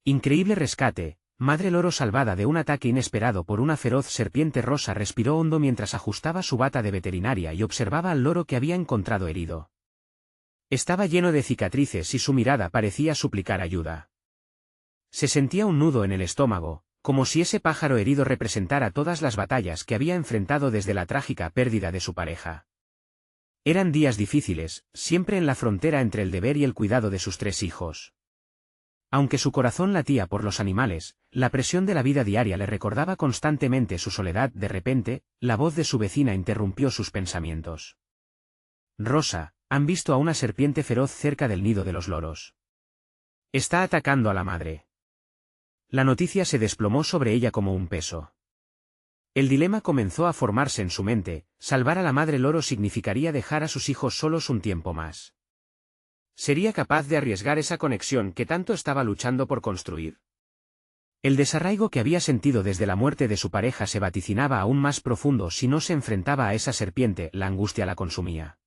Increíble rescate. Madre loro salvada de un ataque inesperado por una feroz serpiente rosa respiró hondo mientras ajustaba su bata de veterinaria y observaba al loro que había encontrado herido. Estaba lleno de cicatrices y su mirada parecía suplicar ayuda. Se sentía un nudo en el estómago, como si ese pájaro herido representara todas las batallas que había enfrentado desde la trágica pérdida de su pareja. Eran días difíciles, siempre en la frontera entre el deber y el cuidado de sus 3 hijos. Aunque su corazón latía por los animales, la presión de la vida diaria le recordaba constantemente su soledad. De repente, la voz de su vecina interrumpió sus pensamientos. Rosa, han visto a una serpiente feroz cerca del nido de los loros. Está atacando a la madre. La noticia se desplomó sobre ella como un peso. El dilema comenzó a formarse en su mente: salvar a la madre loro significaría dejar a sus hijos solos un tiempo más. ¿Sería capaz de arriesgar esa conexión que tanto estaba luchando por construir? El desarraigo que había sentido desde la muerte de su pareja se vaticinaba aún más profundo si no se enfrentaba a esa serpiente. La angustia la consumía.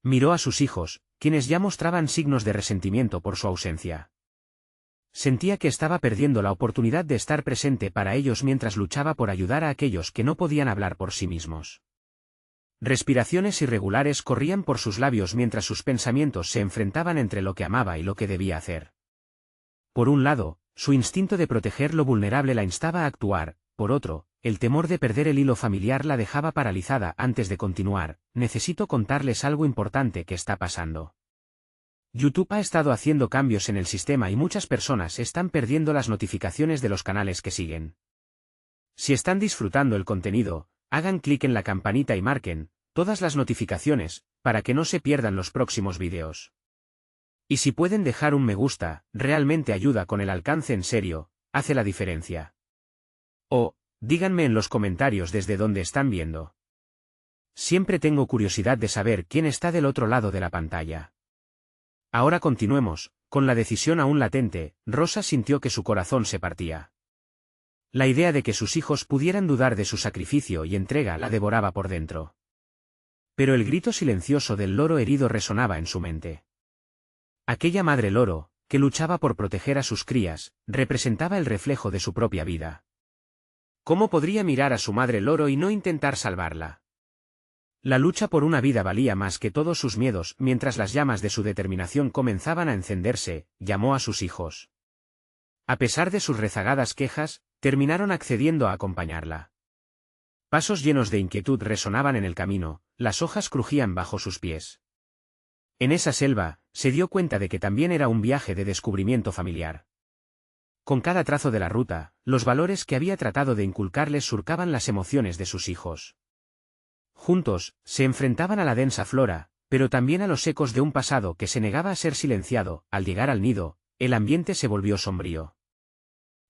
Miró a sus hijos, quienes ya mostraban signos de resentimiento por su ausencia. Sentía que estaba perdiendo la oportunidad de estar presente para ellos mientras luchaba por ayudar a aquellos que no podían hablar por sí mismos. Respiraciones irregulares corrían por sus labios mientras sus pensamientos se enfrentaban entre lo que amaba y lo que debía hacer. Por un lado, su instinto de proteger lo vulnerable la instaba a actuar; por otro, el temor de perder el hilo familiar la dejaba paralizada. Antes de continuar, necesito contarles algo importante que está pasando. YouTube ha estado haciendo cambios en el sistema y muchas personas están perdiendo las notificaciones de los canales que siguen. Si están disfrutando el contenido, hagan clic en la campanita y marquen todas las notificaciones, para que no se pierdan los próximos vídeos. Y si pueden dejar un me gusta, realmente ayuda con el alcance. En serio, hace la diferencia. O, díganme en los comentarios desde dónde están viendo. Siempre tengo curiosidad de saber quién está del otro lado de la pantalla. Ahora continuemos, con la decisión aún latente. Rosa sintió que su corazón se partía. La idea de que sus hijos pudieran dudar de su sacrificio y entrega la devoraba por dentro. Pero el grito silencioso del loro herido resonaba en su mente. Aquella madre loro, que luchaba por proteger a sus crías, representaba el reflejo de su propia vida. ¿Cómo podría mirar a su madre loro y no intentar salvarla? La lucha por una vida valía más que todos sus miedos. Mientras las llamas de su determinación comenzaban a encenderse, llamó a sus hijos. A pesar de sus rezagadas quejas, terminaron accediendo a acompañarla. Pasos llenos de inquietud resonaban en el camino, las hojas crujían bajo sus pies. En esa selva, se dio cuenta de que también era un viaje de descubrimiento familiar. Con cada trazo de la ruta, los valores que había tratado de inculcarles surcaban las emociones de sus hijos. Juntos, se enfrentaban a la densa flora, pero también a los ecos de un pasado que se negaba a ser silenciado. Al llegar al nido, el ambiente se volvió sombrío.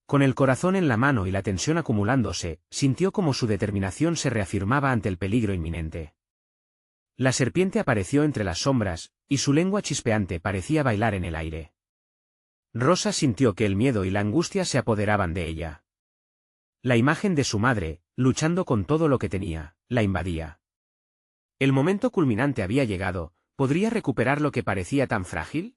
Con el corazón en la mano y la tensión acumulándose, sintió como su determinación se reafirmaba ante el peligro inminente. La serpiente apareció entre las sombras, y su lengua chispeante parecía bailar en el aire. Rosa sintió que el miedo y la angustia se apoderaban de ella. La imagen de su madre, luchando con todo lo que tenía, la invadía. El momento culminante había llegado. ¿Podría recuperar lo que parecía tan frágil?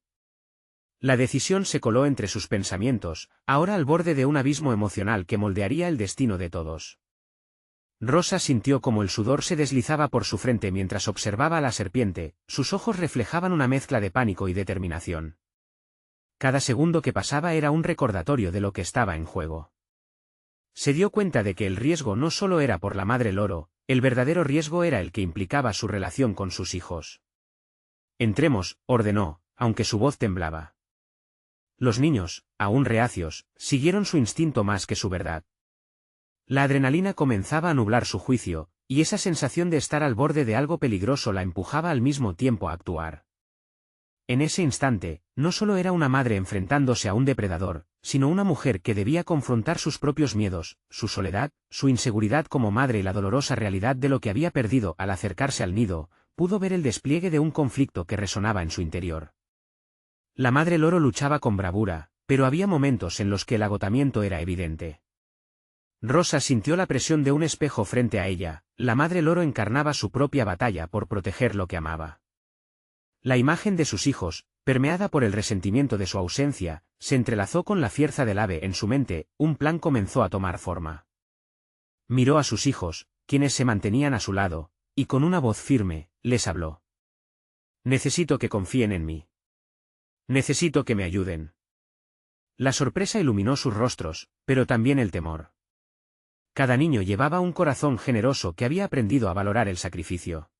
La decisión se coló entre sus pensamientos, ahora al borde de un abismo emocional que moldearía el destino de todos. Rosa sintió como el sudor se deslizaba por su frente mientras observaba a la serpiente. Sus ojos reflejaban una mezcla de pánico y determinación. Cada segundo que pasaba era un recordatorio de lo que estaba en juego. Se dio cuenta de que el riesgo no solo era por la madre loro, el verdadero riesgo era el que implicaba su relación con sus hijos. Entremos, ordenó, aunque su voz temblaba. Los niños, aún reacios, siguieron su instinto más que su verdad. La adrenalina comenzaba a nublar su juicio, y esa sensación de estar al borde de algo peligroso la empujaba al mismo tiempo a actuar. En ese instante, no solo era una madre enfrentándose a un depredador, sino una mujer que debía confrontar sus propios miedos, su soledad, su inseguridad como madre y la dolorosa realidad de lo que había perdido. Al acercarse al nido, pudo ver el despliegue de un conflicto que resonaba en su interior. La madre loro luchaba con bravura, pero había momentos en los que el agotamiento era evidente. Rosa sintió la presión de un espejo frente a ella. La madre loro encarnaba su propia batalla por proteger lo que amaba. La imagen de sus hijos, Permeada por el resentimiento de su ausencia, se entrelazó con la fiereza del ave en su mente, un plan comenzó a tomar forma. Miró a sus hijos, quienes se mantenían a su lado, y con una voz firme, les habló. Necesito que confíen en mí. Necesito que me ayuden. La sorpresa iluminó sus rostros, pero también el temor. Cada niño llevaba un corazón generoso que había aprendido a valorar el sacrificio.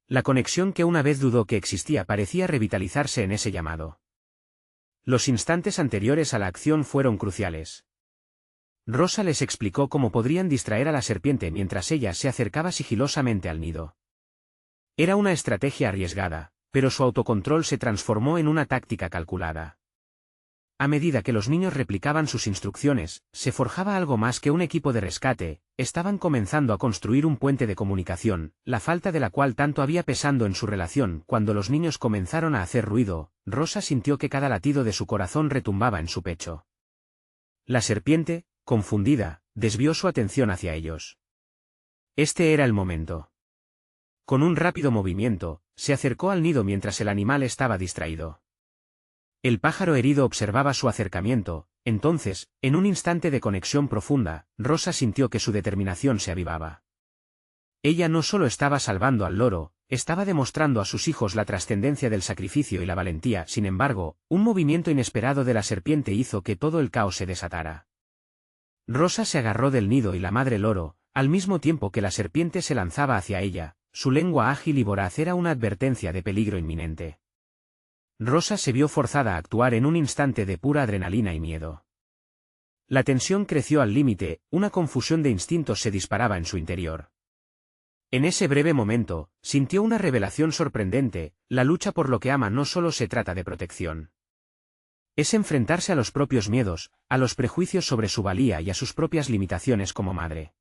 La conexión que una vez dudó que existía parecía revitalizarse en ese llamado. Los instantes anteriores a la acción fueron cruciales. Rosa les explicó cómo podrían distraer a la serpiente mientras ella se acercaba sigilosamente al nido. Era una estrategia arriesgada, pero su autocontrol se transformó en una táctica calculada. A medida que los niños replicaban sus instrucciones, se forjaba algo más que un equipo de rescate, estaban comenzando a construir un puente de comunicación, la falta de la cual tanto había pesando en su relación. Cuando los niños comenzaron a hacer ruido, Rosa sintió que cada latido de su corazón retumbaba en su pecho. La serpiente, confundida, desvió su atención hacia ellos. Este era el momento. Con un rápido movimiento, se acercó al nido mientras el animal estaba distraído. El pájaro herido observaba su acercamiento, entonces, en un instante de conexión profunda, Rosa sintió que su determinación se avivaba. Ella no solo estaba salvando al loro, estaba demostrando a sus hijos la trascendencia del sacrificio y la valentía. Sin embargo, un movimiento inesperado de la serpiente hizo que todo el caos se desatara. Rosa se agarró del nido y la madre loro, al mismo tiempo que la serpiente se lanzaba hacia ella, su lengua ágil y voraz era una advertencia de peligro inminente. Rosa se vio forzada a actuar en un instante de pura adrenalina y miedo. La tensión creció al límite, una confusión de instintos se disparaba en su interior. En ese breve momento, sintió una revelación sorprendente: la lucha por lo que ama no solo se trata de protección. Es enfrentarse a los propios miedos, a los prejuicios sobre su valía y a sus propias limitaciones como madre.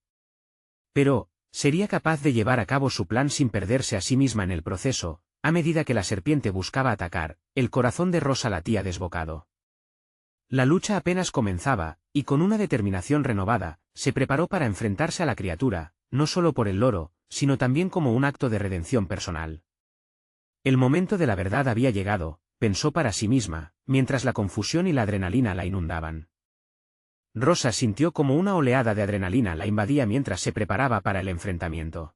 Pero, ¿sería capaz de llevar a cabo su plan sin perderse a sí misma en el proceso? A medida que la serpiente buscaba atacar, el corazón de Rosa latía desbocado. La lucha apenas comenzaba, y con una determinación renovada, se preparó para enfrentarse a la criatura, no solo por el loro, sino también como un acto de redención personal. El momento de la verdad había llegado, pensó para sí misma, mientras la confusión y la adrenalina la inundaban. Rosa sintió como una oleada de adrenalina la invadía mientras se preparaba para el enfrentamiento.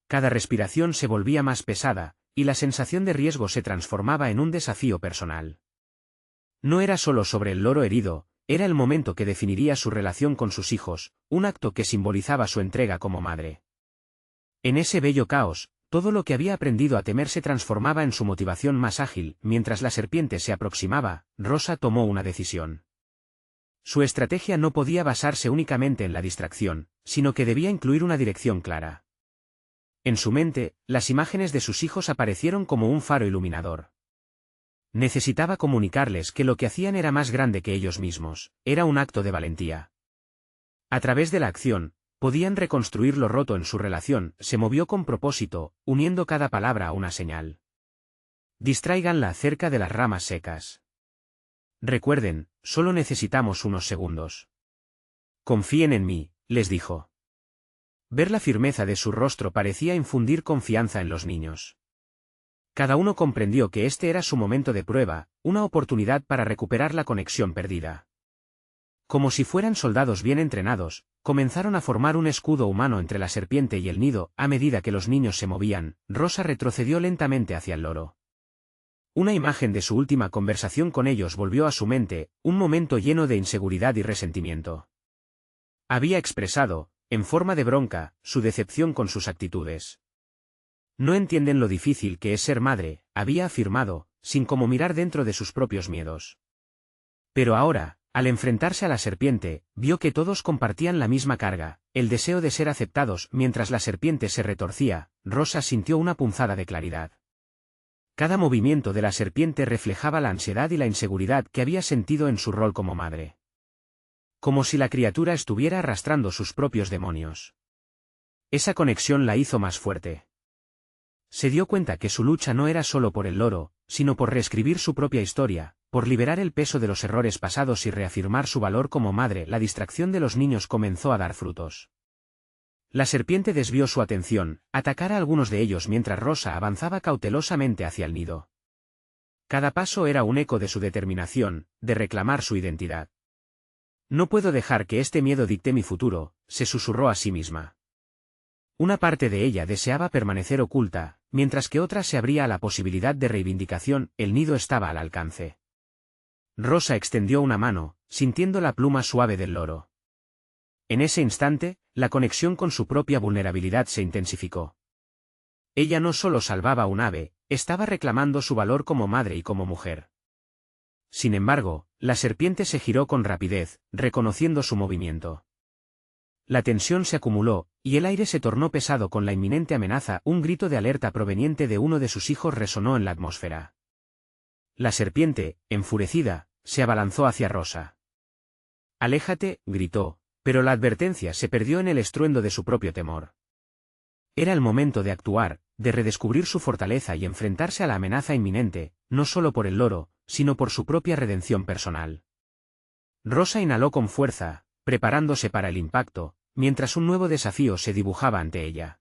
Cada respiración se volvía más pesada, y la sensación de riesgo se transformaba en un desafío personal. No era solo sobre el loro herido, era el momento que definiría su relación con sus hijos, un acto que simbolizaba su entrega como madre. En ese bello caos, todo lo que había aprendido a temer se transformaba en su motivación más ágil. Mientras la serpiente se aproximaba, Rosa tomó una decisión. Su estrategia no podía basarse únicamente en la distracción, sino que debía incluir una dirección clara. En su mente, las imágenes de sus hijos aparecieron como un faro iluminador. Necesitaba comunicarles que lo que hacían era más grande que ellos mismos, era un acto de valentía. A través de la acción, podían reconstruir lo roto en su relación. Se movió con propósito, uniendo cada palabra a una señal. Distráiganla cerca de las ramas secas. Recuerden, solo necesitamos unos segundos. Confíen en mí, les dijo. Ver la firmeza de su rostro parecía infundir confianza en los niños. Cada uno comprendió que este era su momento de prueba, una oportunidad para recuperar la conexión perdida. Como si fueran soldados bien entrenados, comenzaron a formar un escudo humano entre la serpiente y el nido. A medida que los niños se movían, Rosa retrocedió lentamente hacia el loro. Una imagen de su última conversación con ellos volvió a su mente, un momento lleno de inseguridad y resentimiento. Había expresado, en forma de bronca, su decepción con sus actitudes. No entienden lo difícil que es ser madre, había afirmado, sin como mirar dentro de sus propios miedos. Pero ahora, al enfrentarse a la serpiente, vio que todos compartían la misma carga, el deseo de ser aceptados. Mientras la serpiente se retorcía, Rosa sintió una punzada de claridad. Cada movimiento de la serpiente reflejaba la ansiedad y la inseguridad que había sentido en su rol como madre. Como si la criatura estuviera arrastrando sus propios demonios. Esa conexión la hizo más fuerte. Se dio cuenta que su lucha no era solo por el loro, sino por reescribir su propia historia, por liberar el peso de los errores pasados y reafirmar su valor como madre. La distracción de los niños comenzó a dar frutos. La serpiente desvió su atención, atacar a algunos de ellos mientras Rosa avanzaba cautelosamente hacia el nido. Cada paso era un eco de su determinación, de reclamar su identidad. No puedo dejar que este miedo dicte mi futuro, se susurró a sí misma. Una parte de ella deseaba permanecer oculta, mientras que otra se abría a la posibilidad de reivindicación. El nido estaba al alcance. Rosa extendió una mano, sintiendo la pluma suave del loro. En ese instante, la conexión con su propia vulnerabilidad se intensificó. Ella no solo salvaba a un ave, estaba reclamando su valor como madre y como mujer. Sin embargo, la serpiente se giró con rapidez, reconociendo su movimiento. La tensión se acumuló, y el aire se tornó pesado con la inminente amenaza. Un grito de alerta proveniente de uno de sus hijos resonó en la atmósfera. La serpiente, enfurecida, se abalanzó hacia Rosa. «Aléjate», gritó, pero la advertencia se perdió en el estruendo de su propio temor. Era el momento de actuar, de redescubrir su fortaleza y enfrentarse a la amenaza inminente, no solo por el loro, sino por su propia redención personal. Rosa inhaló con fuerza, preparándose para el impacto, mientras un nuevo desafío se dibujaba ante ella.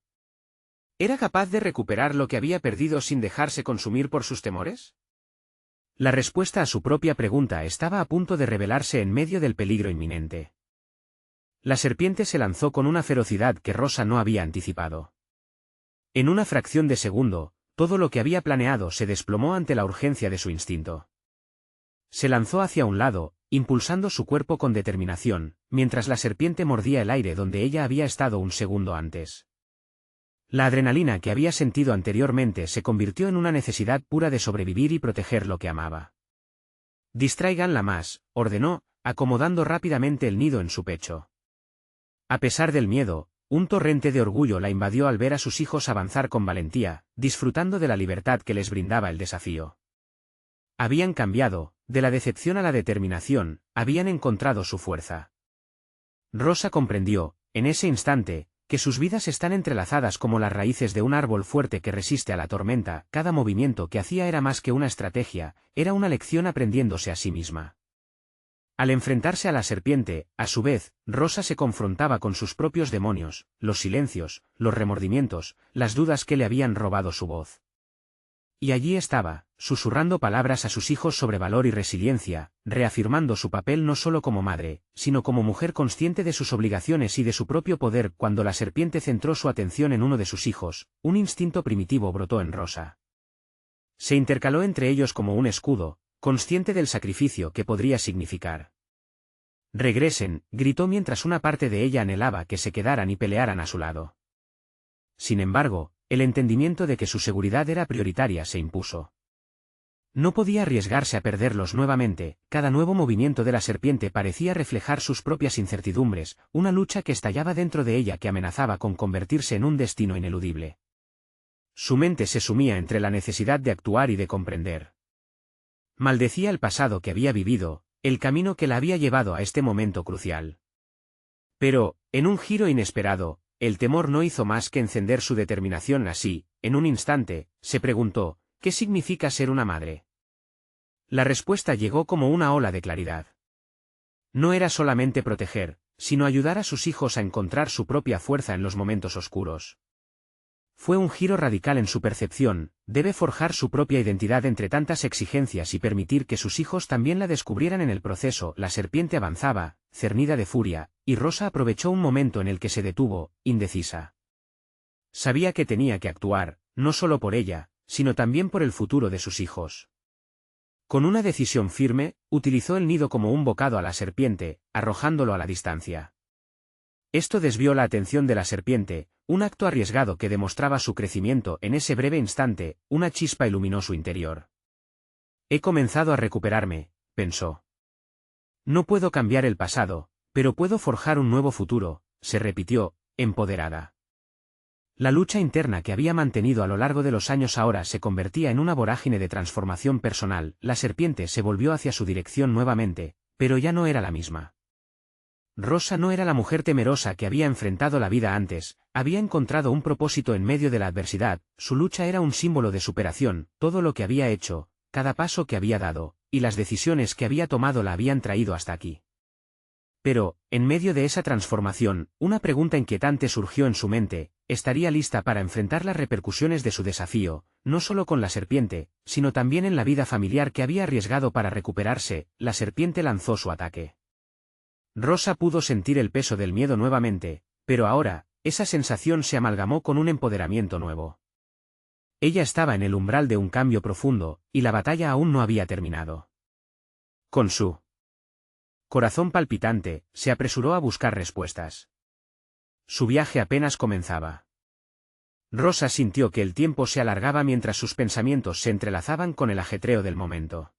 ¿Era capaz de recuperar lo que había perdido sin dejarse consumir por sus temores? La respuesta a su propia pregunta estaba a punto de revelarse en medio del peligro inminente. La serpiente se lanzó con una ferocidad que Rosa no había anticipado. En una fracción de segundo, todo lo que había planeado se desplomó ante la urgencia de su instinto. Se lanzó hacia un lado, impulsando su cuerpo con determinación, mientras la serpiente mordía el aire donde ella había estado un segundo antes. La adrenalina que había sentido anteriormente se convirtió en una necesidad pura de sobrevivir y proteger lo que amaba. «Distráiganla más», ordenó, acomodando rápidamente el nido en su pecho. A pesar del miedo, un torrente de orgullo la invadió al ver a sus hijos avanzar con valentía, disfrutando de la libertad que les brindaba el desafío. Habían cambiado, de la decepción a la determinación, habían encontrado su fuerza. Rosa comprendió, en ese instante, que sus vidas están entrelazadas como las raíces de un árbol fuerte que resiste a la tormenta. Cada movimiento que hacía era más que una estrategia, era una lección aprendiéndose a sí misma. Al enfrentarse a la serpiente, a su vez, Rosa se confrontaba con sus propios demonios, los silencios, los remordimientos, las dudas que le habían robado su voz. Y allí estaba, susurrando palabras a sus hijos sobre valor y resiliencia, reafirmando su papel no solo como madre, sino como mujer consciente de sus obligaciones y de su propio poder. Cuando la serpiente centró su atención en uno de sus hijos, un instinto primitivo brotó en Rosa. Se intercaló entre ellos como un escudo, consciente del sacrificio que podría significar. «Regresen», gritó mientras una parte de ella anhelaba que se quedaran y pelearan a su lado. Sin embargo, el entendimiento de que su seguridad era prioritaria se impuso. No podía arriesgarse a perderlos nuevamente. Cada nuevo movimiento de la serpiente parecía reflejar sus propias incertidumbres, una lucha que estallaba dentro de ella que amenazaba con convertirse en un destino ineludible. Su mente se sumía entre la necesidad de actuar y de comprender. Maldecía el pasado que había vivido, el camino que la había llevado a este momento crucial. Pero, en un giro inesperado, el temor no hizo más que encender su determinación. Así, en un instante, se preguntó, ¿qué significa ser una madre? La respuesta llegó como una ola de claridad. No era solamente proteger, sino ayudar a sus hijos a encontrar su propia fuerza en los momentos oscuros. Fue un giro radical en su percepción, debe forjar su propia identidad entre tantas exigencias y permitir que sus hijos también la descubrieran en el proceso. La serpiente avanzaba, cernida de furia, y Rosa aprovechó un momento en el que se detuvo, indecisa. Sabía que tenía que actuar, no solo por ella, sino también por el futuro de sus hijos. Con una decisión firme, utilizó el nido como un bocado a la serpiente, arrojándolo a la distancia. Esto desvió la atención de la serpiente, un acto arriesgado que demostraba su crecimiento. En ese breve instante, una chispa iluminó su interior. «He comenzado a recuperarme», pensó. «No puedo cambiar el pasado, pero puedo forjar un nuevo futuro», se repitió, empoderada. La lucha interna que había mantenido a lo largo de los años ahora se convertía en una vorágine de transformación personal. La serpiente se volvió hacia su dirección nuevamente, pero ya no era la misma. Rosa no era la mujer temerosa que había enfrentado la vida antes, había encontrado un propósito en medio de la adversidad. Su lucha era un símbolo de superación. Todo lo que había hecho, cada paso que había dado, y las decisiones que había tomado la habían traído hasta aquí. Pero, en medio de esa transformación, una pregunta inquietante surgió en su mente: estaría lista para enfrentar las repercusiones de su desafío, no solo con la serpiente, sino también en la vida familiar que había arriesgado para recuperarse. La serpiente lanzó su ataque. Rosa pudo sentir el peso del miedo nuevamente, pero ahora, esa sensación se amalgamó con un empoderamiento nuevo. Ella estaba en el umbral de un cambio profundo, y la batalla aún no había terminado. Con su corazón palpitante, se apresuró a buscar respuestas. Su viaje apenas comenzaba. Rosa sintió que el tiempo se alargaba mientras sus pensamientos se entrelazaban con el ajetreo del momento.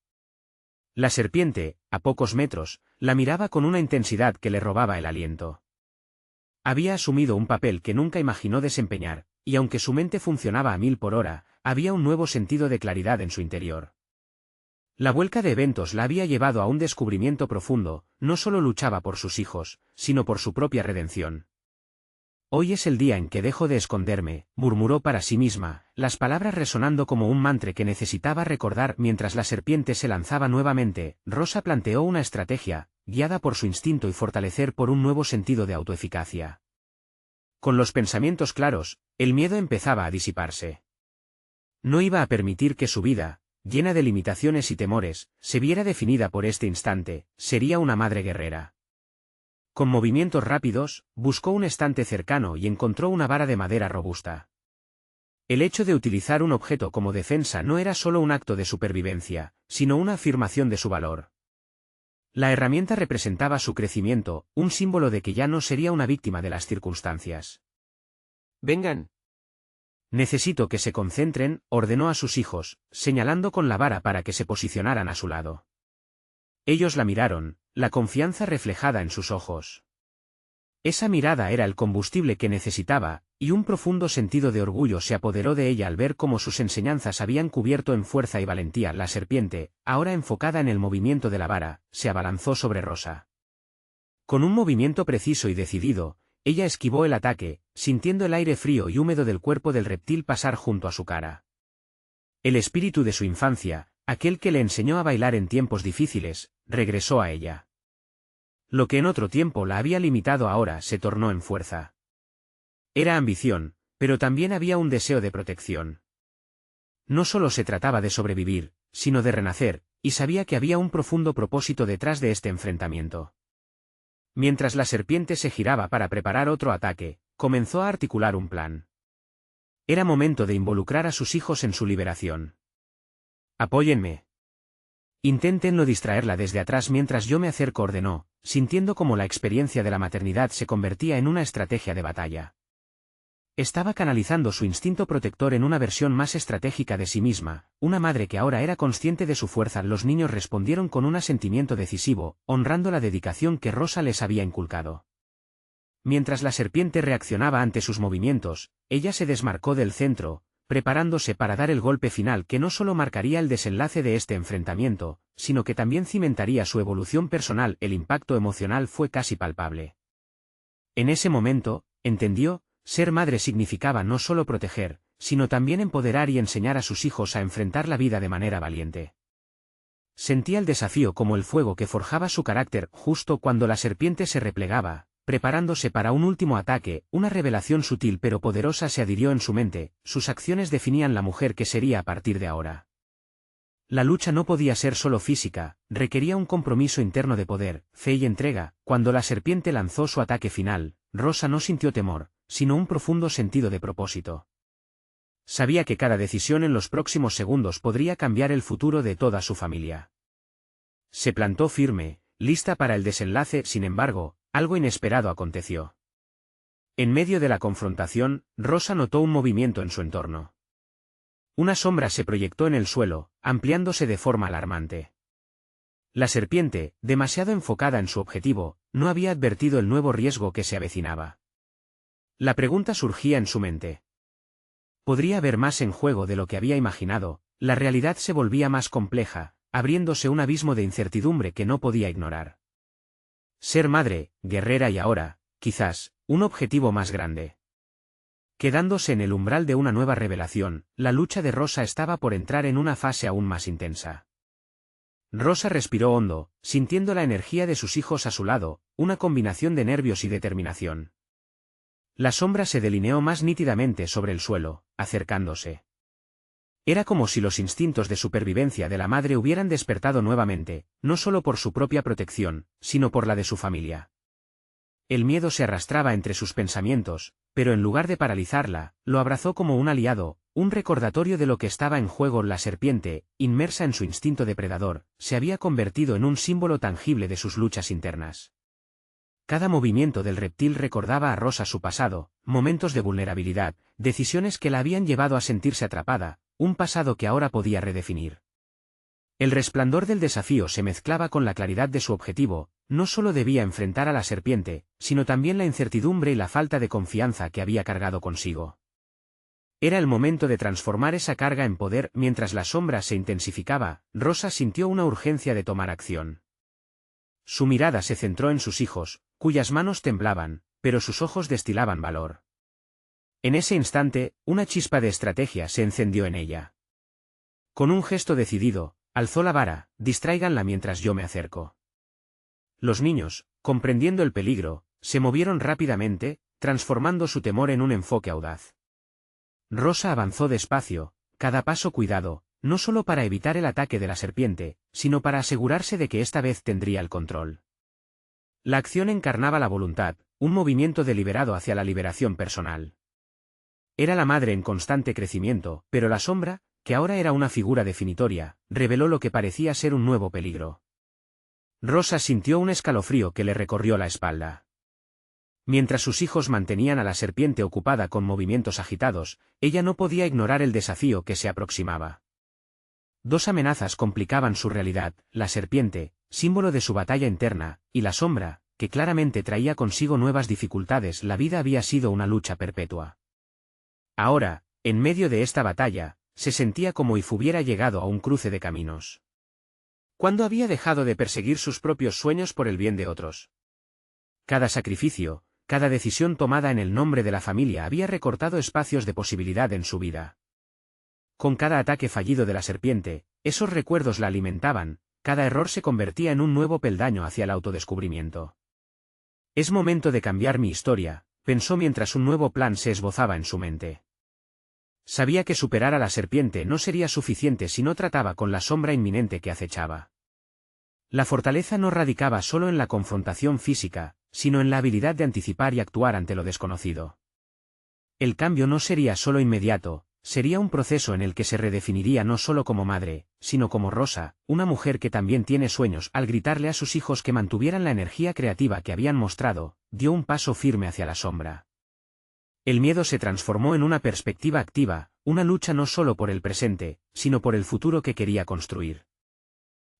La serpiente, a pocos metros, la miraba con una intensidad que le robaba el aliento. Había asumido un papel que nunca imaginó desempeñar, y aunque su mente funcionaba a 1000 por hora, había un nuevo sentido de claridad en su interior. La vuelta de eventos la había llevado a un descubrimiento profundo. No solo luchaba por sus hijos, sino por su propia redención. Hoy es el día en que dejo de esconderme, murmuró para sí misma, las palabras resonando como un mantra que necesitaba recordar. Mientras la serpiente se lanzaba nuevamente, Rosa planteó una estrategia, guiada por su instinto y fortalecer por un nuevo sentido de autoeficacia. Con los pensamientos claros, el miedo empezaba a disiparse. No iba a permitir que su vida, llena de limitaciones y temores, se viera definida por este instante. Sería una madre guerrera. Con movimientos rápidos, buscó un estante cercano y encontró una vara de madera robusta. El hecho de utilizar un objeto como defensa no era solo un acto de supervivencia, sino una afirmación de su valor. La herramienta representaba su crecimiento, un símbolo de que ya no sería una víctima de las circunstancias. «Vengan. Necesito que se concentren», ordenó a sus hijos, señalando con la vara para que se posicionaran a su lado. Ellos la miraron, la confianza reflejada en sus ojos. Esa mirada era el combustible que necesitaba, y un profundo sentido de orgullo se apoderó de ella al ver cómo sus enseñanzas habían cubierto en fuerza y valentía. La serpiente, ahora enfocada en el movimiento de la vara, se abalanzó sobre Rosa. Con un movimiento preciso y decidido, ella esquivó el ataque, sintiendo el aire frío y húmedo del cuerpo del reptil pasar junto a su cara. El espíritu de su infancia, aquel que le enseñó a bailar en tiempos difíciles, regresó a ella. Lo que en otro tiempo la había limitado ahora se tornó en fuerza. Era ambición, pero también había un deseo de protección. No solo se trataba de sobrevivir, sino de renacer, y sabía que había un profundo propósito detrás de este enfrentamiento. Mientras la serpiente se giraba para preparar otro ataque, comenzó a articular un plan. Era momento de involucrar a sus hijos en su liberación. «Apóyenme. Intenten no distraerla desde atrás mientras yo me acerco», ordenó, sintiendo cómo la experiencia de la maternidad se convertía en una estrategia de batalla. Estaba canalizando su instinto protector en una versión más estratégica de sí misma, una madre que ahora era consciente de su fuerza. Los niños respondieron con un asentimiento decisivo, honrando la dedicación que Rosa les había inculcado. Mientras la serpiente reaccionaba ante sus movimientos, ella se desmarcó del centro, preparándose para dar el golpe final que no solo marcaría el desenlace de este enfrentamiento, sino que también cimentaría su evolución personal. El impacto emocional fue casi palpable. En ese momento, entendió, ser madre significaba no solo proteger, sino también empoderar y enseñar a sus hijos a enfrentar la vida de manera valiente. Sentía el desafío como el fuego que forjaba su carácter. Justo cuando la serpiente se replegaba, preparándose para un último ataque, una revelación sutil pero poderosa se adhirió en su mente. Sus acciones definían la mujer que sería a partir de ahora. La lucha no podía ser solo física, requería un compromiso interno de poder, fe y entrega. Cuando la serpiente lanzó su ataque final, Rosa no sintió temor, sino un profundo sentido de propósito. Sabía que cada decisión en los próximos segundos podría cambiar el futuro de toda su familia. Se plantó firme, lista para el desenlace. Sin embargo, algo inesperado aconteció. En medio de la confrontación, Rosa notó un movimiento en su entorno. Una sombra se proyectó en el suelo, ampliándose de forma alarmante. La serpiente, demasiado enfocada en su objetivo, no había advertido el nuevo riesgo que se avecinaba. La pregunta surgía en su mente. ¿Podría haber más en juego de lo que había imaginado? La realidad se volvía más compleja, abriéndose un abismo de incertidumbre que no podía ignorar. Ser madre, guerrera y ahora, quizás, un objetivo más grande. Quedándose en el umbral de una nueva revelación, la lucha de Rosa estaba por entrar en una fase aún más intensa. Rosa respiró hondo, sintiendo la energía de sus hijos a su lado, una combinación de nervios y determinación. La sombra se delineó más nítidamente sobre el suelo, acercándose. Era como si los instintos de supervivencia de la madre hubieran despertado nuevamente, no solo por su propia protección, sino por la de su familia. El miedo se arrastraba entre sus pensamientos, pero en lugar de paralizarla, lo abrazó como un aliado, un recordatorio de lo que estaba en juego. La serpiente, inmersa en su instinto depredador, se había convertido en un símbolo tangible de sus luchas internas. Cada movimiento del reptil recordaba a Rosa su pasado, momentos de vulnerabilidad, decisiones que la habían llevado a sentirse atrapada, un pasado que ahora podía redefinir. El resplandor del desafío se mezclaba con la claridad de su objetivo, no solo debía enfrentar a la serpiente, sino también la incertidumbre y la falta de confianza que había cargado consigo. Era el momento de transformar esa carga en poder. Mientras la sombra se intensificaba, Rosa sintió una urgencia de tomar acción. Su mirada se centró en sus hijos, cuyas manos temblaban, pero sus ojos destilaban valor. En ese instante, una chispa de estrategia se encendió en ella. Con un gesto decidido, alzó la vara: distráiganla mientras yo me acerco. Los niños, comprendiendo el peligro, se movieron rápidamente, transformando su temor en un enfoque audaz. Rosa avanzó despacio, cada paso cuidado, no solo para evitar el ataque de la serpiente, sino para asegurarse de que esta vez tendría el control. La acción encarnaba la voluntad, un movimiento deliberado hacia la liberación personal. Era la madre en constante crecimiento, pero la sombra, que ahora era una figura definitoria, reveló lo que parecía ser un nuevo peligro. Rosa sintió un escalofrío que le recorrió la espalda. Mientras sus hijos mantenían a la serpiente ocupada con movimientos agitados, ella no podía ignorar el desafío que se aproximaba. Dos amenazas complicaban su realidad: la serpiente, símbolo de su batalla interna, y la sombra, que claramente traía consigo nuevas dificultades. La vida había sido una lucha perpetua. Ahora, en medio de esta batalla, se sentía como if hubiera llegado a un cruce de caminos. ¿Cuándo había dejado de perseguir sus propios sueños por el bien de otros? Cada sacrificio, cada decisión tomada en el nombre de la familia había recortado espacios de posibilidad en su vida. Con cada ataque fallido de la serpiente, esos recuerdos la alimentaban, cada error se convertía en un nuevo peldaño hacia el autodescubrimiento. Es momento de cambiar mi historia, pensó mientras un nuevo plan se esbozaba en su mente. Sabía que superar a la serpiente no sería suficiente si no trataba con la sombra inminente que acechaba. La fortaleza no radicaba solo en la confrontación física, sino en la habilidad de anticipar y actuar ante lo desconocido. El cambio no sería solo inmediato, sería un proceso en el que se redefiniría no solo como madre, sino como Rosa, una mujer que también tiene sueños. Al gritarle a sus hijos que mantuvieran la energía creativa que habían mostrado, dio un paso firme hacia la sombra. El miedo se transformó en una perspectiva activa, una lucha no solo por el presente, sino por el futuro que quería construir.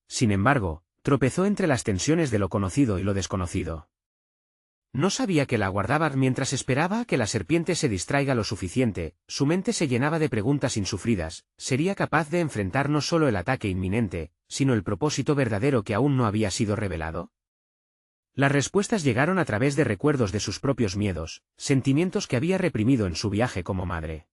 Sin embargo, tropezó entre las tensiones de lo conocido y lo desconocido. No sabía qué la aguardaba. Mientras esperaba a que la serpiente se distraiga lo suficiente, su mente se llenaba de preguntas insufridas: ¿sería capaz de enfrentar no solo el ataque inminente, sino el propósito verdadero que aún no había sido revelado? Las respuestas llegaron a través de recuerdos de sus propios miedos, sentimientos que había reprimido en su viaje como madre.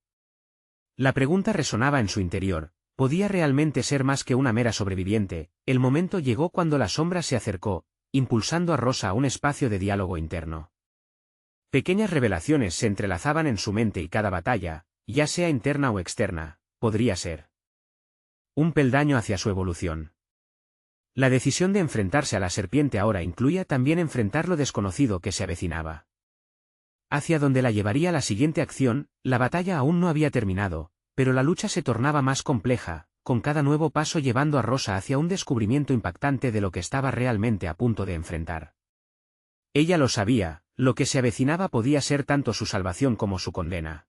La pregunta resonaba en su interior: ¿podía realmente ser más que una mera sobreviviente? El momento llegó cuando la sombra se acercó, impulsando a Rosa a un espacio de diálogo interno. Pequeñas revelaciones se entrelazaban en su mente y cada batalla, ya sea interna o externa, podría ser un peldaño hacia su evolución. La decisión de enfrentarse a la serpiente ahora incluía también enfrentar lo desconocido que se avecinaba. Hacia donde la llevaría la siguiente acción, la batalla aún no había terminado, pero la lucha se tornaba más compleja, con cada nuevo paso llevando a Rosa hacia un descubrimiento impactante de lo que estaba realmente a punto de enfrentar. Ella lo sabía, lo que se avecinaba podía ser tanto su salvación como su condena.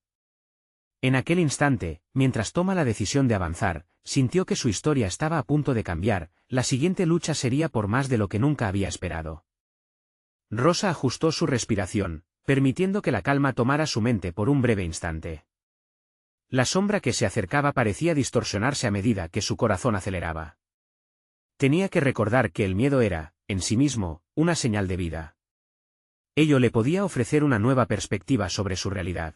En aquel instante, mientras toma la decisión de avanzar, sintió que su historia estaba a punto de cambiar. La siguiente lucha sería por más de lo que nunca había esperado. Rosa ajustó su respiración, permitiendo que la calma tomara su mente por un breve instante. La sombra que se acercaba parecía distorsionarse a medida que su corazón aceleraba. Tenía que recordar que el miedo era, en sí mismo, una señal de vida. Ello le podía ofrecer una nueva perspectiva sobre su realidad.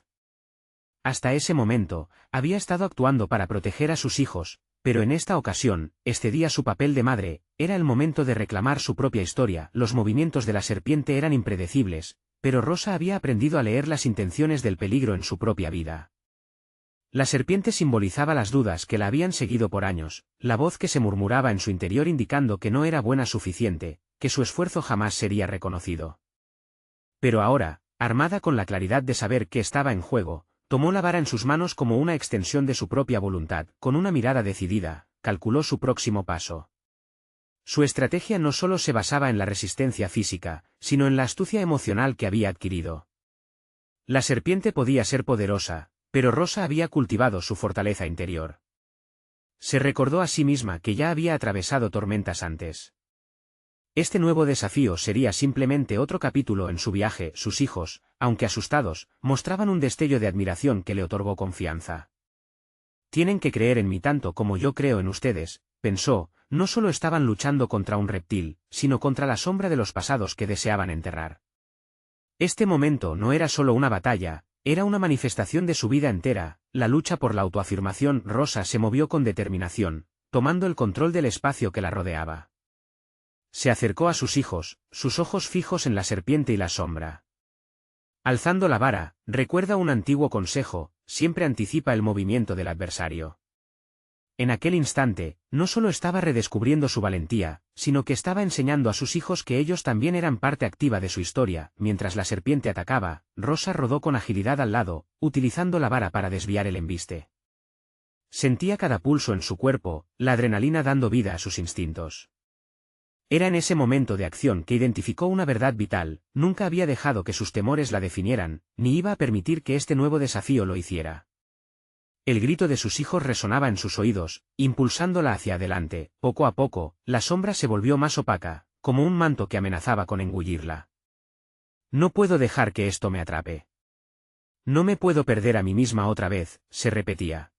Hasta ese momento, había estado actuando para proteger a sus hijos, pero en esta ocasión, excedía su papel de madre. Era el momento de reclamar su propia historia. Los movimientos de la serpiente eran impredecibles, pero Rosa había aprendido a leer las intenciones del peligro en su propia vida. La serpiente simbolizaba las dudas que la habían seguido por años, la voz que se murmuraba en su interior indicando que no era buena suficiente, que su esfuerzo jamás sería reconocido. Pero ahora, armada con la claridad de saber qué estaba en juego, tomó la vara en sus manos como una extensión de su propia voluntad, con una mirada decidida, calculó su próximo paso. Su estrategia no solo se basaba en la resistencia física, sino en la astucia emocional que había adquirido. La serpiente podía ser poderosa, pero Rosa había cultivado su fortaleza interior. Se recordó a sí misma que ya había atravesado tormentas antes. Este nuevo desafío sería simplemente otro capítulo en su viaje. Sus hijos, aunque asustados, mostraban un destello de admiración que le otorgó confianza. Tienen que creer en mí tanto como yo creo en ustedes, pensó, no solo estaban luchando contra un reptil, sino contra la sombra de los pasados que deseaban enterrar. Este momento no era solo una batalla, era una manifestación de su vida entera, la lucha por la autoafirmación. Rosa se movió con determinación, tomando el control del espacio que la rodeaba. Se acercó a sus hijos, sus ojos fijos en la serpiente y la sombra. Alzando la vara, recuerda un antiguo consejo, siempre anticipa el movimiento del adversario. En aquel instante, no solo estaba redescubriendo su valentía, sino que estaba enseñando a sus hijos que ellos también eran parte activa de su historia. Mientras la serpiente atacaba, Rosa rodó con agilidad al lado, utilizando la vara para desviar el embiste. Sentía cada pulso en su cuerpo, la adrenalina dando vida a sus instintos. Era en ese momento de acción que identificó una verdad vital: nunca había dejado que sus temores la definieran, ni iba a permitir que este nuevo desafío lo hiciera. El grito de sus hijos resonaba en sus oídos, impulsándola hacia adelante. Poco a poco, la sombra se volvió más opaca, como un manto que amenazaba con engullirla. No puedo dejar que esto me atrape. No me puedo perder a mí misma otra vez, se repetía.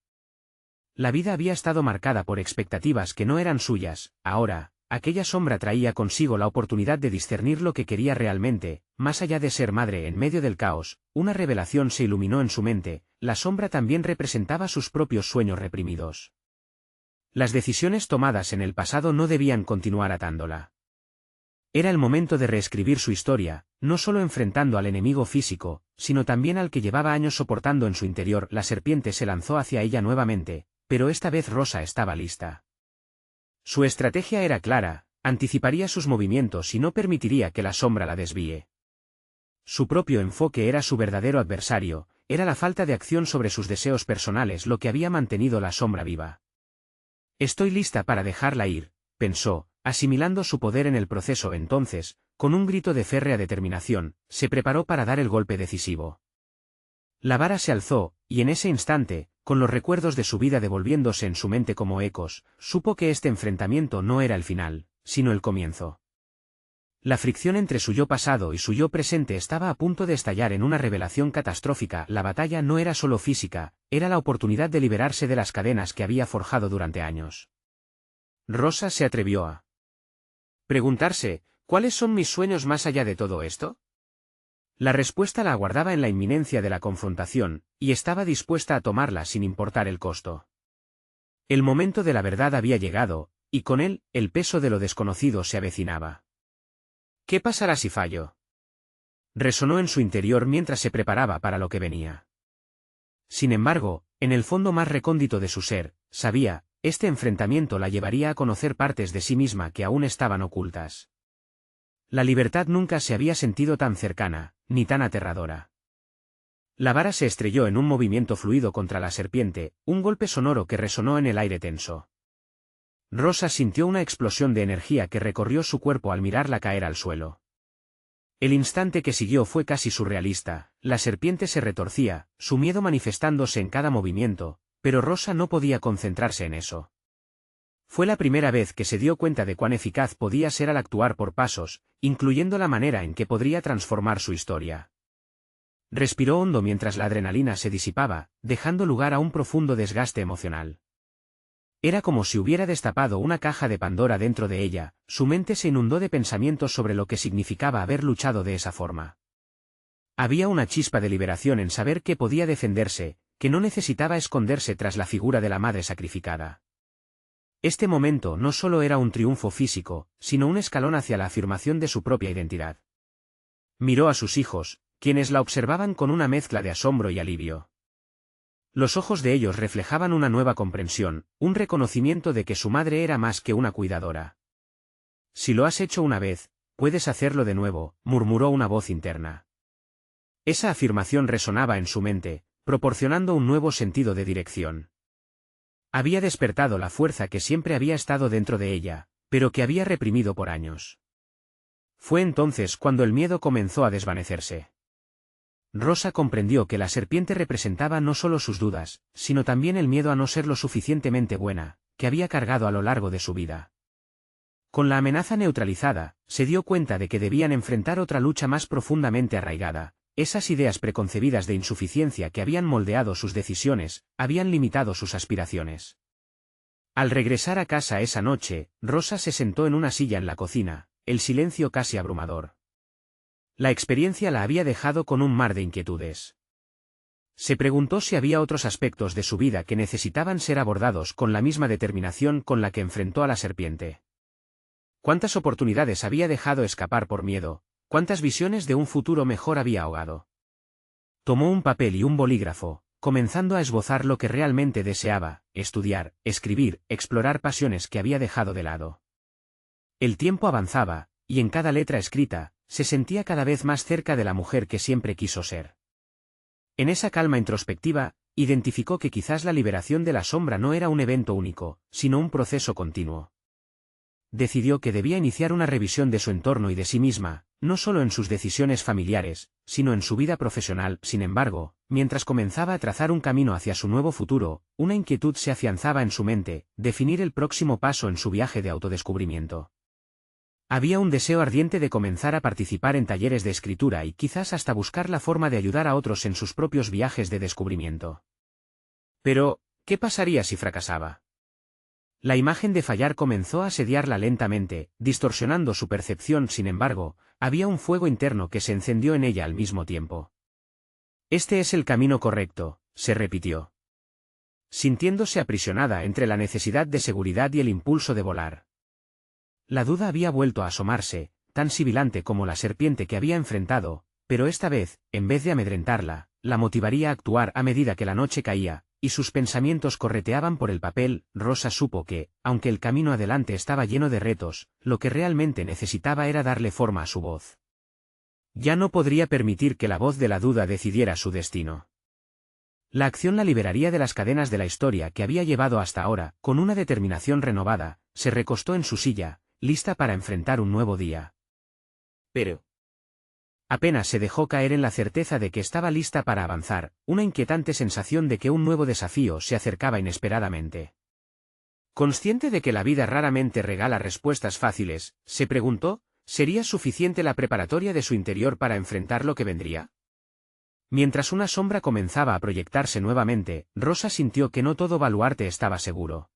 La vida había estado marcada por expectativas que no eran suyas. Ahora, aquella sombra traía consigo la oportunidad de discernir lo que quería realmente, más allá de ser madre en medio del caos. Una revelación se iluminó en su mente: la sombra también representaba sus propios sueños reprimidos. Las decisiones tomadas en el pasado no debían continuar atándola. Era el momento de reescribir su historia, no solo enfrentando al enemigo físico, sino también al que llevaba años soportando en su interior. La serpiente se lanzó hacia ella nuevamente, pero esta vez Rosa estaba lista. Su estrategia era clara: anticiparía sus movimientos y no permitiría que la sombra la desvíe. Su propio enfoque era su verdadero adversario, era la falta de acción sobre sus deseos personales lo que había mantenido la sombra viva. Estoy lista para dejarla ir, pensó, asimilando su poder en el proceso. Entonces, con un grito de férrea determinación, se preparó para dar el golpe decisivo. La vara se alzó, y en ese instante, con los recuerdos de su vida devolviéndose en su mente como ecos, supo que este enfrentamiento no era el final, sino el comienzo. La fricción entre su yo pasado y su yo presente estaba a punto de estallar en una revelación catastrófica. La batalla no era solo física, era la oportunidad de liberarse de las cadenas que había forjado durante años. Rosa se atrevió a preguntarse: ¿cuáles son mis sueños más allá de todo esto? La respuesta la aguardaba en la inminencia de la confrontación, y estaba dispuesta a tomarla sin importar el costo. El momento de la verdad había llegado, y con él, el peso de lo desconocido se avecinaba. ¿Qué pasará si fallo?, resonó en su interior mientras se preparaba para lo que venía. Sin embargo, en el fondo más recóndito de su ser, sabía, este enfrentamiento la llevaría a conocer partes de sí misma que aún estaban ocultas. La libertad nunca se había sentido tan cercana, ni tan aterradora. La vara se estrelló en un movimiento fluido contra la serpiente, un golpe sonoro que resonó en el aire tenso. Rosa sintió una explosión de energía que recorrió su cuerpo al mirarla caer al suelo. El instante que siguió fue casi surrealista. La serpiente se retorcía, su miedo manifestándose en cada movimiento, pero Rosa no podía concentrarse en eso. Fue la primera vez que se dio cuenta de cuán eficaz podía ser al actuar por pasos, incluyendo la manera en que podría transformar su historia. Respiró hondo mientras la adrenalina se disipaba, dejando lugar a un profundo desgaste emocional. Era como si hubiera destapado una caja de Pandora dentro de ella. Su mente se inundó de pensamientos sobre lo que significaba haber luchado de esa forma. Había una chispa de liberación en saber que podía defenderse, que no necesitaba esconderse tras la figura de la madre sacrificada. Este momento no solo era un triunfo físico, sino un escalón hacia la afirmación de su propia identidad. Miró a sus hijos, quienes la observaban con una mezcla de asombro y alivio. Los ojos de ellos reflejaban una nueva comprensión, un reconocimiento de que su madre era más que una cuidadora. «Si lo has hecho una vez, puedes hacerlo de nuevo», murmuró una voz interna. Esa afirmación resonaba en su mente, proporcionando un nuevo sentido de dirección. Había despertado la fuerza que siempre había estado dentro de ella, pero que había reprimido por años. Fue entonces cuando el miedo comenzó a desvanecerse. Rosa comprendió que la serpiente representaba no solo sus dudas, sino también el miedo a no ser lo suficientemente buena, que había cargado a lo largo de su vida. Con la amenaza neutralizada, se dio cuenta de que debían enfrentar otra lucha más profundamente arraigada. Esas ideas preconcebidas de insuficiencia que habían moldeado sus decisiones, habían limitado sus aspiraciones. Al regresar a casa esa noche, Rosa se sentó en una silla en la cocina, el silencio casi abrumador. La experiencia la había dejado con un mar de inquietudes. Se preguntó si había otros aspectos de su vida que necesitaban ser abordados con la misma determinación con la que enfrentó a la serpiente. ¿Cuántas oportunidades había dejado escapar por miedo? ¿Cuántas visiones de un futuro mejor había ahogado? Tomó un papel y un bolígrafo, comenzando a esbozar lo que realmente deseaba: estudiar, escribir, explorar pasiones que había dejado de lado. El tiempo avanzaba, y en cada letra escrita, se sentía cada vez más cerca de la mujer que siempre quiso ser. En esa calma introspectiva, identificó que quizás la liberación de la sombra no era un evento único, sino un proceso continuo. Decidió que debía iniciar una revisión de su entorno y de sí misma, no solo en sus decisiones familiares, sino en su vida profesional. Sin embargo, mientras comenzaba a trazar un camino hacia su nuevo futuro, una inquietud se afianzaba en su mente: definir el próximo paso en su viaje de autodescubrimiento. Había un deseo ardiente de comenzar a participar en talleres de escritura y quizás hasta buscar la forma de ayudar a otros en sus propios viajes de descubrimiento. Pero, ¿qué pasaría si fracasaba? La imagen de fallar comenzó a asediarla lentamente, distorsionando su percepción. Sin embargo, había un fuego interno que se encendió en ella al mismo tiempo. «Este es el camino correcto», se repitió, sintiéndose aprisionada entre la necesidad de seguridad y el impulso de volar. La duda había vuelto a asomarse, tan sibilante como la serpiente que había enfrentado, pero esta vez, en vez de amedrentarla, la motivaría a actuar. A medida que la noche caía, y sus pensamientos correteaban por el papel, Rosa supo que, aunque el camino adelante estaba lleno de retos, lo que realmente necesitaba era darle forma a su voz. Ya no podría permitir que la voz de la duda decidiera su destino. La acción la liberaría de las cadenas de la historia que había llevado hasta ahora. Con una determinación renovada, se recostó en su silla, lista para enfrentar un nuevo día. Pero apenas se dejó caer en la certeza de que estaba lista para avanzar, una inquietante sensación de que un nuevo desafío se acercaba inesperadamente. Consciente de que la vida raramente regala respuestas fáciles, se preguntó: ¿sería suficiente la preparatoria de su interior para enfrentar lo que vendría? Mientras una sombra comenzaba a proyectarse nuevamente, Rosa sintió que no todo baluarte estaba seguro.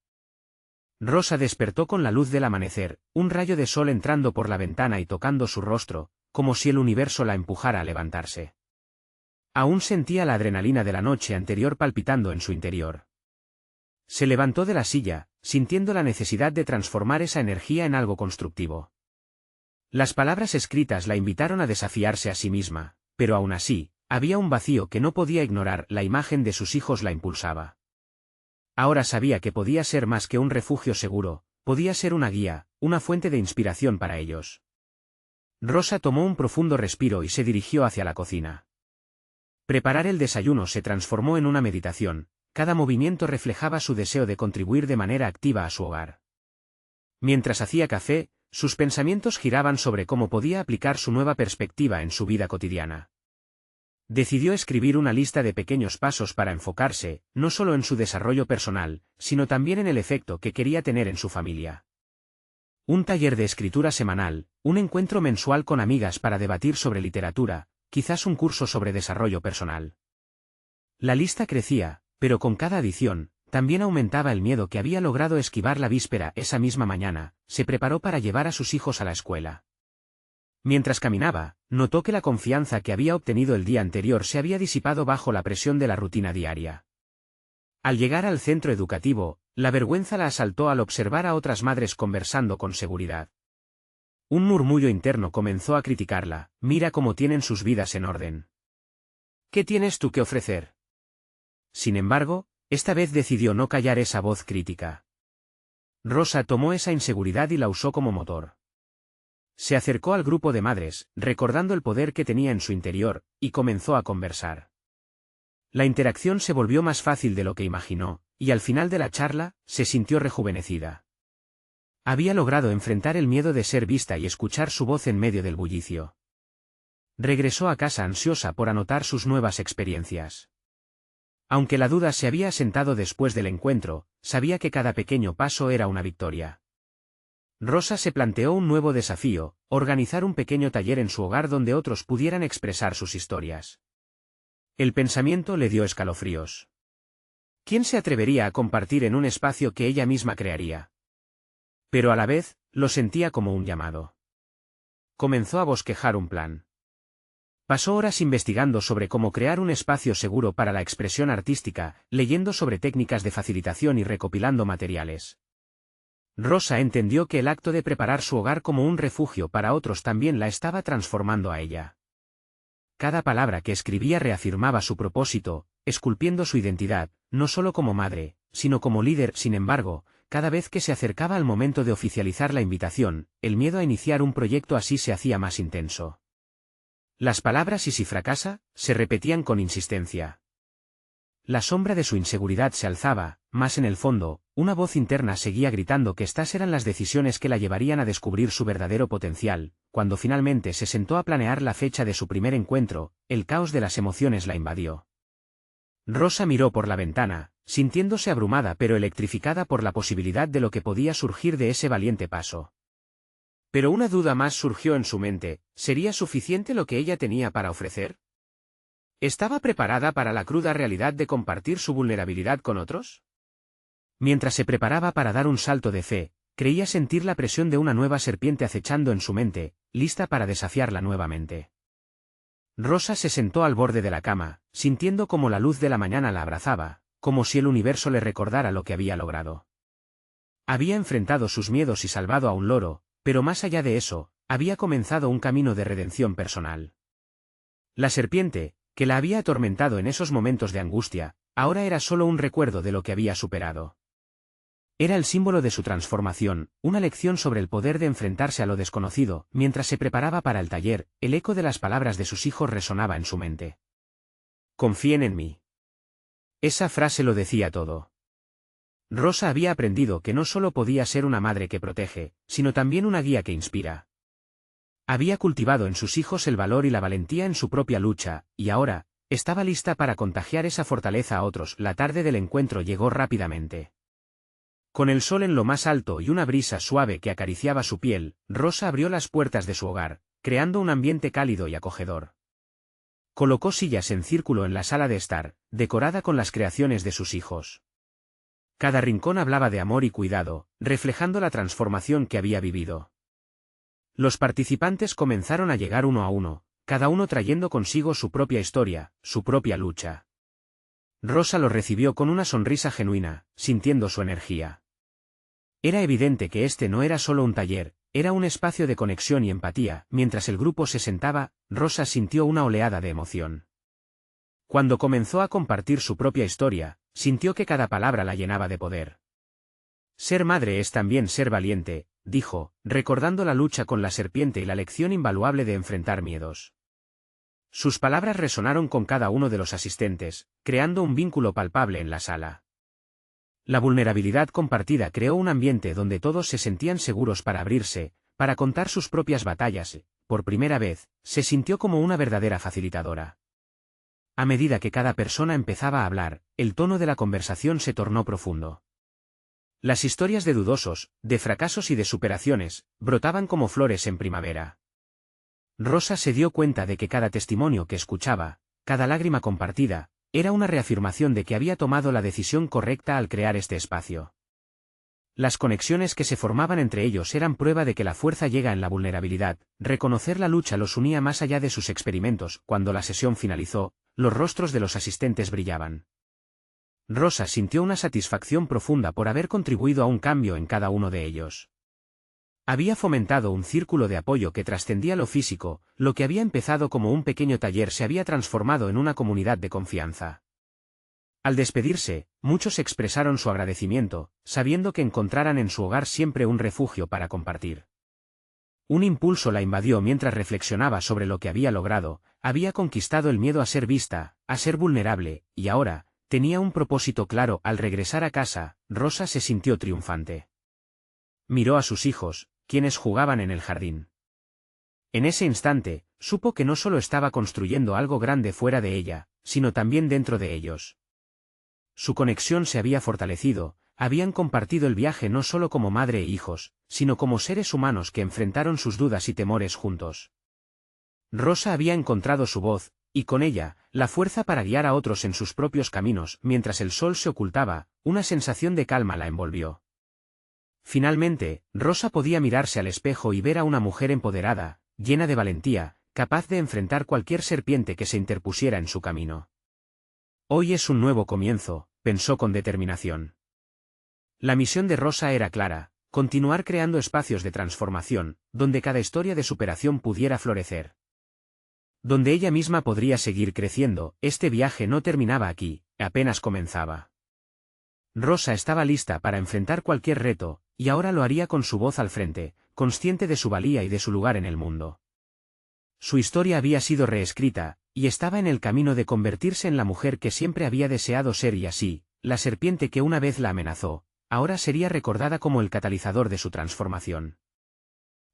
Rosa despertó con la luz del amanecer, un rayo de sol entrando por la ventana y tocando su rostro, como si el universo la empujara a levantarse. Aún sentía la adrenalina de la noche anterior palpitando en su interior. Se levantó de la silla, sintiendo la necesidad de transformar esa energía en algo constructivo. Las palabras escritas la invitaron a desafiarse a sí misma, pero aún así, había un vacío que no podía ignorar. La imagen de sus hijos la impulsaba. Ahora sabía que podía ser más que un refugio seguro, podía ser una guía, una fuente de inspiración para ellos. Rosa tomó un profundo respiro y se dirigió hacia la cocina. Preparar el desayuno se transformó en una meditación, cada movimiento reflejaba su deseo de contribuir de manera activa a su hogar. Mientras hacía café, sus pensamientos giraban sobre cómo podía aplicar su nueva perspectiva en su vida cotidiana. Decidió escribir una lista de pequeños pasos para enfocarse, no solo en su desarrollo personal, sino también en el efecto que quería tener en su familia. Un taller de escritura semanal, un encuentro mensual con amigas para debatir sobre literatura, quizás un curso sobre desarrollo personal. La lista crecía, pero con cada adición, también aumentaba el miedo que había logrado esquivar la víspera. Esa misma mañana, se preparó para llevar a sus hijos a la escuela. Mientras caminaba, notó que la confianza que había obtenido el día anterior se había disipado bajo la presión de la rutina diaria. Al llegar al centro educativo, la vergüenza la asaltó al observar a otras madres conversando con seguridad. un murmullo interno comenzó a criticarla. Mira cómo tienen sus vidas en orden. ¿Qué tienes tú que ofrecer? Sin embargo, esta vez decidió no callar esa voz crítica. Rosa tomó esa inseguridad y la usó como motor. Se acercó al grupo de madres, recordando el poder que tenía en su interior, y comenzó a conversar. La interacción se volvió más fácil de lo que imaginó, y al final de la charla, se sintió rejuvenecida. Había logrado enfrentar el miedo de ser vista y escuchar su voz en medio del bullicio. Regresó a casa ansiosa por anotar sus nuevas experiencias. Aunque la duda se había asentado después del encuentro, sabía que cada pequeño paso era una victoria. Rosa se planteó un nuevo desafío: organizar un pequeño taller en su hogar donde otros pudieran expresar sus historias. El pensamiento le dio escalofríos. ¿Quién se atrevería a compartir en un espacio que ella misma crearía? Pero a la vez, lo sentía como un llamado. Comenzó a bosquejar un plan. Pasó horas investigando sobre cómo crear un espacio seguro para la expresión artística, leyendo sobre técnicas de facilitación y recopilando materiales. Rosa entendió que el acto de preparar su hogar como un refugio para otros también la estaba transformando a ella. Cada palabra que escribía reafirmaba su propósito, esculpiendo su identidad, no solo como madre, sino como líder. Sin embargo, cada vez que se acercaba al momento de oficializar la invitación, el miedo a iniciar un proyecto así se hacía más intenso. Las palabras «y si fracasa» se repetían con insistencia. La sombra de su inseguridad se alzaba, más en el fondo, una voz interna seguía gritando que estas eran las decisiones que la llevarían a descubrir su verdadero potencial. Cuando finalmente se sentó a planear la fecha de su primer encuentro, el caos de las emociones la invadió. Rosa miró por la ventana, sintiéndose abrumada pero electrificada por la posibilidad de lo que podía surgir de ese valiente paso. Pero una duda más surgió en su mente: ¿sería suficiente lo que ella tenía para ofrecer? ¿Estaba preparada para la cruda realidad de compartir su vulnerabilidad con otros? Mientras se preparaba para dar un salto de fe, creía sentir la presión de una nueva serpiente acechando en su mente, lista para desafiarla nuevamente. Rosa se sentó al borde de la cama, sintiendo como la luz de la mañana la abrazaba, como si el universo le recordara lo que había logrado. Había enfrentado sus miedos y salvado a un loro, pero más allá de eso, había comenzado un camino de redención personal. La serpiente, que la había atormentado en esos momentos de angustia, ahora era solo un recuerdo de lo que había superado. Era el símbolo de su transformación, una lección sobre el poder de enfrentarse a lo desconocido. Mientras se preparaba para el taller, el eco de las palabras de sus hijos resonaba en su mente. «Confíen en mí». Esa frase lo decía todo. Rosa había aprendido que no solo podía ser una madre que protege, sino también una guía que inspira. Había cultivado en sus hijos el valor y la valentía en su propia lucha, y ahora, estaba lista para contagiar esa fortaleza a otros. La tarde del encuentro llegó rápidamente. Con el sol en lo más alto y una brisa suave que acariciaba su piel, Rosa abrió las puertas de su hogar, creando un ambiente cálido y acogedor. Colocó sillas en círculo en la sala de estar, decorada con las creaciones de sus hijos. Cada rincón hablaba de amor y cuidado, reflejando la transformación que había vivido. Los participantes comenzaron a llegar uno a uno, cada uno trayendo consigo su propia historia, su propia lucha. Rosa los recibió con una sonrisa genuina, sintiendo su energía. Era evidente que este no era solo un taller, era un espacio de conexión y empatía. Mientras el grupo se sentaba, Rosa sintió una oleada de emoción. Cuando comenzó a compartir su propia historia, sintió que cada palabra la llenaba de poder. «Ser madre es también ser valiente», dijo, recordando la lucha con la serpiente y la lección invaluable de enfrentar miedos. Sus palabras resonaron con cada uno de los asistentes, creando un vínculo palpable en la sala. La vulnerabilidad compartida creó un ambiente donde todos se sentían seguros para abrirse, para contar sus propias batallas. Por primera vez, se sintió como una verdadera facilitadora. A medida que cada persona empezaba a hablar, el tono de la conversación se tornó profundo. Las historias de dudosos, de fracasos y de superaciones, brotaban como flores en primavera. Rosa se dio cuenta de que cada testimonio que escuchaba, cada lágrima compartida, era una reafirmación de que había tomado la decisión correcta al crear este espacio. Las conexiones que se formaban entre ellos eran prueba de que la fuerza llega en la vulnerabilidad. Reconocer la lucha los unía más allá de sus experimentos. Cuando la sesión finalizó, los rostros de los asistentes brillaban. Rosa sintió una satisfacción profunda por haber contribuido a un cambio en cada uno de ellos. Había fomentado un círculo de apoyo que trascendía lo físico, lo que había empezado como un pequeño taller se había transformado en una comunidad de confianza. Al despedirse, muchos expresaron su agradecimiento, sabiendo que encontraran en su hogar siempre un refugio para compartir. Un impulso la invadió mientras reflexionaba sobre lo que había logrado, había conquistado el miedo a ser vista, a ser vulnerable, y ahora, tenía un propósito claro. Al regresar a casa, Rosa se sintió triunfante. Miró a sus hijos, quienes jugaban en el jardín. En ese instante, supo que no solo estaba construyendo algo grande fuera de ella, sino también dentro de ellos. Su conexión se había fortalecido, habían compartido el viaje no solo como madre e hijos, sino como seres humanos que enfrentaron sus dudas y temores juntos. Rosa había encontrado su voz, y con ella, la fuerza para guiar a otros en sus propios caminos. Mientras el sol se ocultaba, una sensación de calma la envolvió. Finalmente, Rosa podía mirarse al espejo y ver a una mujer empoderada, llena de valentía, capaz de enfrentar cualquier serpiente que se interpusiera en su camino. Hoy es un nuevo comienzo, pensó con determinación. La misión de Rosa era clara: continuar creando espacios de transformación, donde cada historia de superación pudiera florecer. Donde ella misma podría seguir creciendo. Este viaje no terminaba aquí, apenas comenzaba. Rosa estaba lista para enfrentar cualquier reto, y ahora lo haría con su voz al frente, consciente de su valía y de su lugar en el mundo. Su historia había sido reescrita, y estaba en el camino de convertirse en la mujer que siempre había deseado ser, y así, la serpiente que una vez la amenazó, ahora sería recordada como el catalizador de su transformación.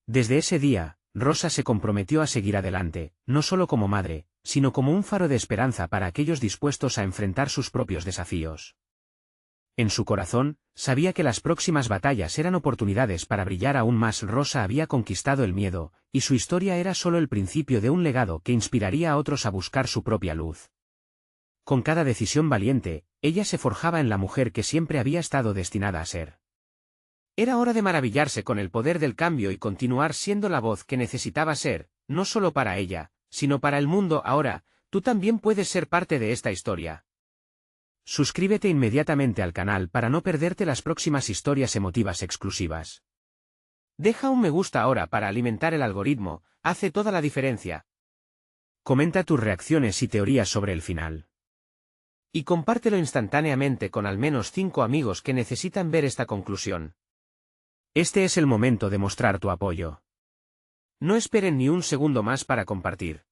Desde ese día, Rosa se comprometió a seguir adelante, no solo como madre, sino como un faro de esperanza para aquellos dispuestos a enfrentar sus propios desafíos. En su corazón, sabía que las próximas batallas eran oportunidades para brillar aún más. Rosa había conquistado el miedo, y su historia era solo el principio de un legado que inspiraría a otros a buscar su propia luz. Con cada decisión valiente, ella se forjaba en la mujer que siempre había estado destinada a ser. Era hora de maravillarse con el poder del cambio y continuar siendo la voz que necesitaba ser, no solo para ella, sino para el mundo. Ahora, tú también puedes ser parte de esta historia. Suscríbete inmediatamente al canal para no perderte las próximas historias emotivas exclusivas. Deja un me gusta ahora para alimentar el algoritmo, hace toda la diferencia. Comenta tus reacciones y teorías sobre el final. Y compártelo instantáneamente con al menos 5 amigos que necesitan ver esta conclusión. Este es el momento de mostrar tu apoyo. No esperen ni un segundo más para compartir.